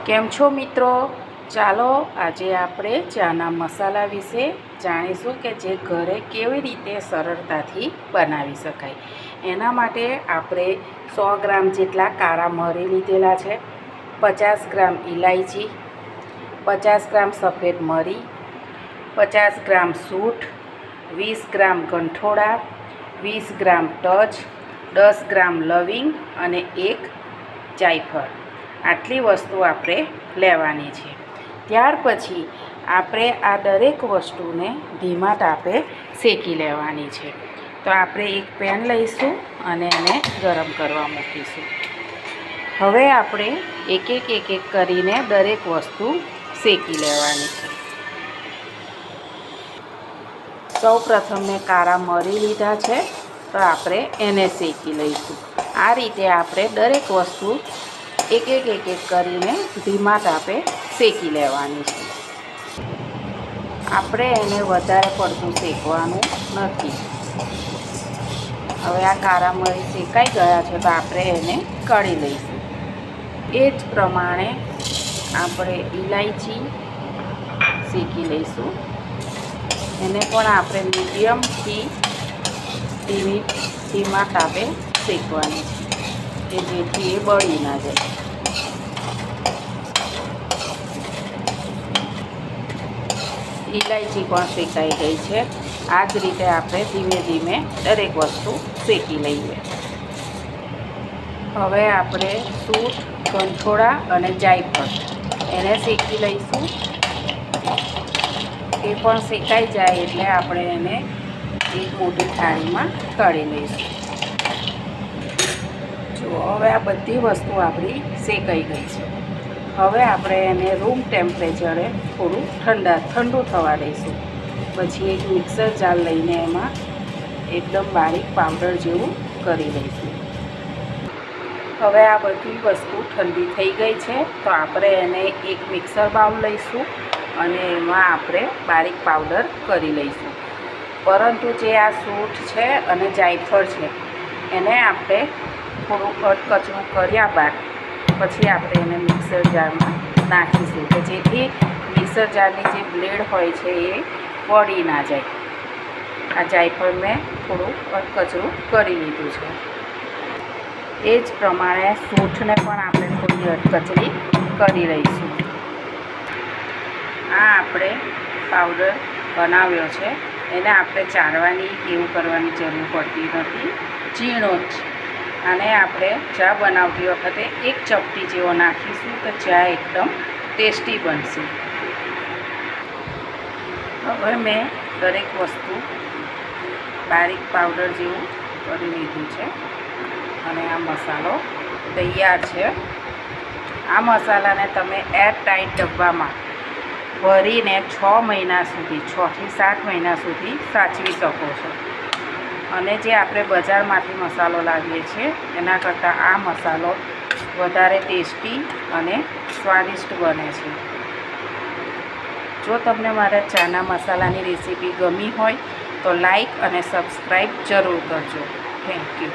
કેમ છો મિત્રો? ચાલો આજે આપણે ચાના મસાલા વિશે જાણીશું કે જે ઘરે કેવી રીતે સરળતાથી બનાવી શકાય. એના માટે આપણે 100 ગ્રામ જેટલા કાળા મરી લીધેલા છે, 50 ગ્રામ ઇલાયચી, 50 ગ્રામ સફેદ મરી, 50 ગ્રામ સૂંઠ, 20 ગ્રામ ગંઠોડા, 20 ગ્રામ તજ, 10 ગ્રામ લવિંગ અને 1 જાયફળ. આટલી વસ્તુ આપણે લેવાની છે. ત્યાર પછી આપણે આ દરેક વસ્તુને ધીમા તાપે શેકી લેવાની છે. તો આપણે એક પેન લઈશું અને એને ગરમ કરવા મૂકીશું. હવે આપણે એક એક કરીને દરેક વસ્તુ શેકી લેવાની છે. સૌ પ્રથમ મેં કાળા મરી લીધા છે, તો આપણે એને શેકી લઈશું. આ રીતે આપણે દરેક વસ્તુ એક એક કરીને ધીમા તાપે શેકી લેવાની છે. આપણે એને વધારે પડતું શેકવાનું નથી. હવે આ કાળા મરી શેકાઈ ગયા છે, તો આપણે એને કાઢી લઈશું. એ જ પ્રમાણે આપણે ઇલાયચી શેકી લઈશું. એને પણ આપણે મીડિયમથી ધીમા તાપે શેકવાની છે, કે જેથી એ બળી ના જાય. ઇલાયચી પણ શેકાઈ ગઈ છે. આ જ રીતે આપણે ધીમે ધીમે દરેક વસ્તુ શેકી લઈએ. હવે આપણે સૂંઠ, ગંઠોડા અને જાયફળ એને શેકી લઈશું. એ પણ શેકાઈ જાય એટલે આપણે એને એક મોટી થાળીમાં કાઢી લઈશું. જો હવે આ બધી વસ્તુ આપણી શેકાઈ ગઈ છે. હવે આપણે એને રૂમ ટેમ્પરેચરે થોડું ઠંડુ થવા દઈશું. પછી એક મિક્સર જાર લઈને એમાં એકદમ બારીક પાવડર જેવું કરી લઈશું. હવે આ બધી વસ્તુ ઠંડી થઈ ગઈ છે, તો આપણે એને એક મિક્સર બાઉલ લઈશું અને એમાં આપણે બારીક પાવડર કરી લઈશું. પરંતુ જે આ સૂંઠ છે અને જાયફળ છે, એને આપણે થોડું કચરું કર્યા બાદ પછી આપણે એને મિક્સર જારમાં નાખીશું, કે જેથી મિક્સર જારની જે બ્લેડ હોય છે એ પડી ના જાય. આ જાયફળ મેં થોડું કચરું કરી લીધું છે. એ જ પ્રમાણે સૂંઠને પણ આપણે થોડી કચરી કરી લઈશું. આ આપણે પાવડર બનાવ્યો છે, એને આપણે ચાળવાની એવું કરવાની જરૂર પડતી નથી, ઝીણો જ. આને આપણે ચા બનાવતી વખતે એક ચપટી જેવો નાખીશું તો ચા એકદમ ટેસ્ટી બનશે. હવે મેં દરેક વસ્તુ બારીક પાવડર જેવું કરી લીધું છે અને આ મસાલો તૈયાર છે. આ મસાલાને તમે એરટાઈટ ડબ્બામાં ભરીને 6 મહિના સુધી, 6 થી 7 મહિના સુધી સાચવી શકો છો. અને જે આપણે બજારમાંથી મસાલો લાવીએ છીએ એના કરતાં આ મસાલો વધારે ટેસ્ટી અને સ્વાદિષ્ટ બને છે. જો તમને મારા ચાના મસાલાની રેસીપી ગમી હોય તો લાઈક અને સબસ્ક્રાઈબ જરૂર કરજો. Thank you.